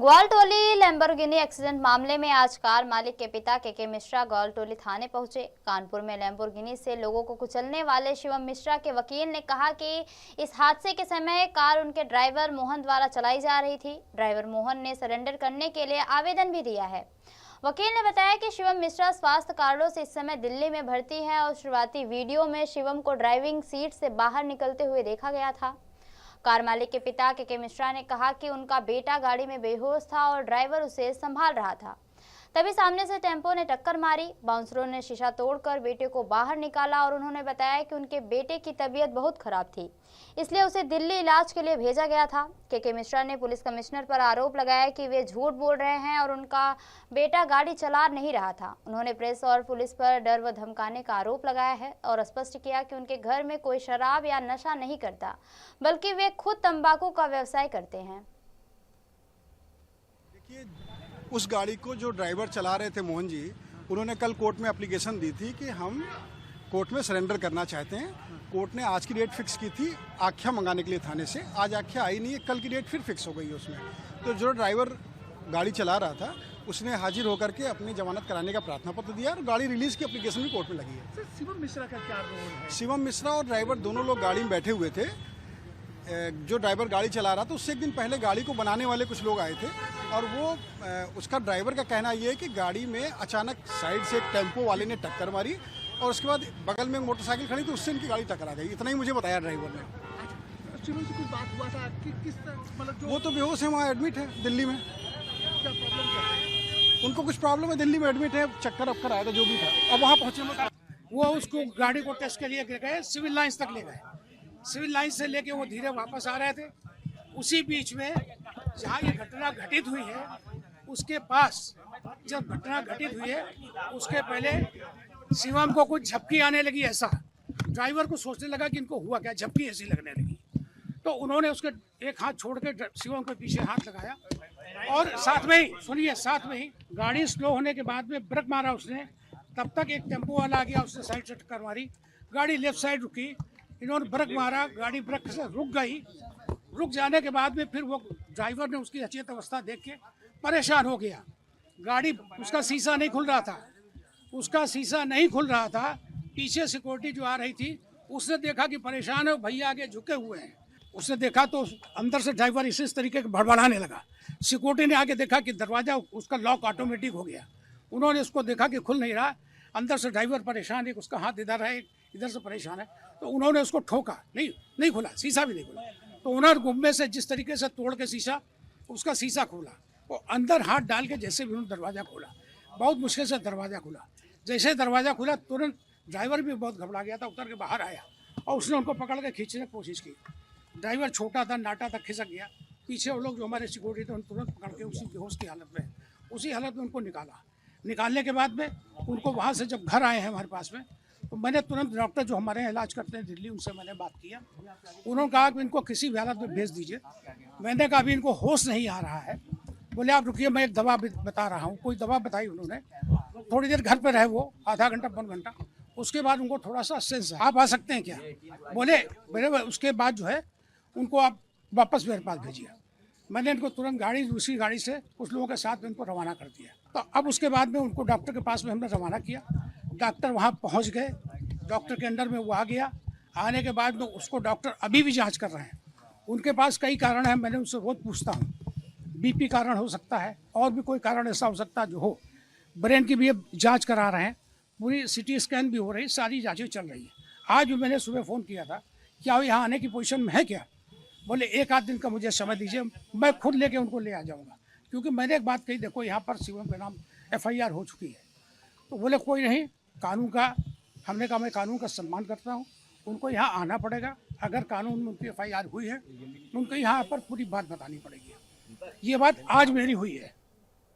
Gwaltoli Lamborghini accident मामले में आज कार मालिक के पिता के मिश्रा ग्वालटोली थाने पहुंचे। कानपुर में लैम्बोर्गिनी से लोगों को कुचलने वाले शिवम मिश्रा के वकील ने कहा कि इस हादसे के समय कार उनके ड्राइवर मोहन द्वारा चलाई जा रही थी। ड्राइवर मोहन ने सरेंडर करने के लिए आवेदन भी दिया है। वकील ने बताया कि शिवम मिश्रा स्वास्थ्य कारणों से इस समय दिल्ली में भर्ती है और शुरुआती वीडियो में शिवम को ड्राइविंग सीट से बाहर निकलते हुए देखा गया था। कार मालिक के पिता के मिश्रा ने कहा कि उनका बेटा गाड़ी में बेहोश था और ड्राइवर उसे संभाल रहा था। तभी सामने से टेम्पो ने टक्कर मारी। बाउंसरों ने शीशा तोड़कर बेटे को बाहर निकाला और उन्होंने बताया कि उनके बेटे की तबीयत बहुत खराब थी, इसलिए उसे दिल्ली इलाज के लिए भेजा गया था। के मिश्रा ने पुलिस कमिश्नर पर आरोप लगाया कि वे झूठ बोल रहे हैं और उनका बेटा गाड़ी चला नहीं रहा था। उन्होंने प्रेस और पुलिस पर डर व धमकाने का आरोप लगाया है और स्पष्ट किया कि उनके घर में कोई शराब या नशा नहीं करता, बल्कि वे खुद तंबाकू का व्यवसाय करते हैं। उस गाड़ी को जो ड्राइवर चला रहे थे मोहन जी, उन्होंने कल कोर्ट में एप्लीकेशन दी थी कि हम कोर्ट में सरेंडर करना चाहते हैं। कोर्ट ने आज की डेट फिक्स की थी आख्या मंगाने के लिए थाने से। आज आख्या आई नहीं है, कल की डेट फिर फिक्स हो गई है उसमें। तो जो ड्राइवर गाड़ी चला रहा था उसने हाजिर होकर के अपनी जमानत कराने का प्रार्थना पत्र दिया और गाड़ी रिलीज की एप्लीकेशन भी कोर्ट में लगी है। शिवम मिश्रा का क्या रोल है? शिवम मिश्रा और ड्राइवर दोनों लोग गाड़ी में बैठे हुए थे। जो ड्राइवर गाड़ी चला रहा था उससे एक दिन पहले गाड़ी को बनाने वाले कुछ लोग आए थे और वो उसका ड्राइवर का कहना ये है कि गाड़ी में अचानक साइड से एक टेम्पो वाले ने टक्कर मारी और उसके बाद बगल में एक मोटरसाइकिल खड़ी तो उससे इनकी गाड़ी टकरा गई। इतना ही मुझे बताया ड्राइवर ने। शिवम से कुछ बात हुआ था कि किस मतलब वो तो बेहोश है, वहाँ एडमिट है दिल्ली में। क्या प्रॉब्लम क्या है? उनको कुछ प्रॉब्लम है, दिल्ली में एडमिट है, चक्कर अक्कर आया था जो भी था। अब वहाँ पहुँचे वो उसको गाड़ी को टेस्ट के लिए गए, सिविल लाइन्स तक ले गए। सिविल लाइन से लेके वो धीरे वापस आ रहे थे। उसी बीच में जहाँ ये घटना घटित हुई है उसके पास जब घटना घटित हुई है उसके पहले शिवम को कुछ झपकी आने लगी। ऐसा ड्राइवर को सोचने लगा कि इनको हुआ क्या, झपकी ऐसी लगने लगी। तो उन्होंने उसके एक हाथ छोड़ के शिवम के पीछे हाथ लगाया और साथ में ही गाड़ी स्लो होने के बाद में ब्रेक मारा उसने। तब तक एक टेम्पो वाला आ गया, उसने साइड से टक्कर मारी। गाड़ी लेफ्ट साइड रुकी, इन्होंने ब्रेक मारा, गाड़ी ब्रेक से रुक गई। रुक जाने के बाद में फिर वो ड्राइवर ने उसकी अचेत अवस्था देख के परेशान हो गया। गाड़ी उसका शीशा नहीं खुल रहा था। पीछे सिक्योरिटी जो आ रही थी उसने देखा कि परेशान है, भैया आगे झुके हुए हैं। उसने देखा तो अंदर से ड्राइवर इस तरीके के भड़बड़ाने लगा। सिक्योरिटी ने आगे देखा कि दरवाजा उसका लॉक ऑटोमेटिक हो गया। उन्होंने उसको देखा कि खुल नहीं रहा, अंदर से ड्राइवर परेशान है, उसका हाथ इधर है इधर से परेशान है। तो उन्होंने उसको ठोका, नहीं खुला, शीशा भी नहीं खुला। तो उन्होंने गुम्बे से जिस तरीके से तोड़ के उसका शीशा खोला, वो अंदर हाथ डाल के जैसे भी उन्होंने दरवाज़ा खोला, बहुत मुश्किल से दरवाज़ा खुला। जैसे दरवाज़ा खुला तुरंत ड्राइवर भी बहुत घबरा गया था, उतर के बाहर आया और उसने उनको पकड़ के खींचने की कोशिश की। ड्राइवर छोटा था, नाटा था, खिसक गया। पीछे वो लोग जो हमारे सिक्योरिटी थे उन तुरंत पकड़ के उसी बेहोश की हालत में उनको निकालने के बाद में उनको वहाँ से जब घर आए हैं हमारे पास में, तो मैंने तुरंत डॉक्टर जो हमारे यहाँ इलाज करते हैं दिल्ली, उनसे मैंने बात किया। उन्होंने कहा कि इनको किसी भी हालत में भेज दीजिए। मैंने कहा अभी इनको होश नहीं आ रहा है। बोले आप रुकिए, मैं एक दवा बता रहा हूँ। कोई दवा बताई उन्होंने। थोड़ी देर घर पर रहे वो, आधा घंटा 1 घंटा। उसके बाद उनको थोड़ा सा सेंस है, आप आ सकते हैं क्या? बोले उसके बाद जो है उनको आप वापस मेरे पास भेजिए। मैंने इनको तुरंत दूसरी गाड़ी से कुछ लोगों के साथ में इनको रवाना कर दिया। तो अब उसके बाद में उनको डॉक्टर के पास में हमने रवाना किया। डॉक्टर वहाँ पहुँच गए, डॉक्टर के अंडर में वो आ गया। आने के बाद में उसको डॉक्टर अभी भी जांच कर रहे हैं। उनके पास कई कारण हैं, मैंने उनसे रोज पूछता हूँ। बीपी कारण हो सकता है और भी कोई कारण ऐसा हो सकता है जो हो। ब्रेन की भी अब जाँच करा रहे हैं, पूरी CT स्कैन भी हो रही, सारी जाँचें चल रही है। आज भी मैंने सुबह फ़ोन किया था, क्या वो यहाँ आने की पोजीशन में है क्या? बोले 1 आध दिन का मुझे समय दीजिए, मैं खुद लेके उनको ले आ जाऊँगा। क्योंकि मैंने एक बात कही, देखो यहाँ पर शिवम के नाम FIR हो चुकी है। तो बोले कोई नहीं, कानून का, हमने कहा मैं कानून का सम्मान करता हूँ, उनको यहाँ आना पड़ेगा। अगर कानून में उनकी FIR हुई है तो उनको यहाँ पर पूरी बात बतानी पड़ेगी। ये बात आज मेरी हुई है।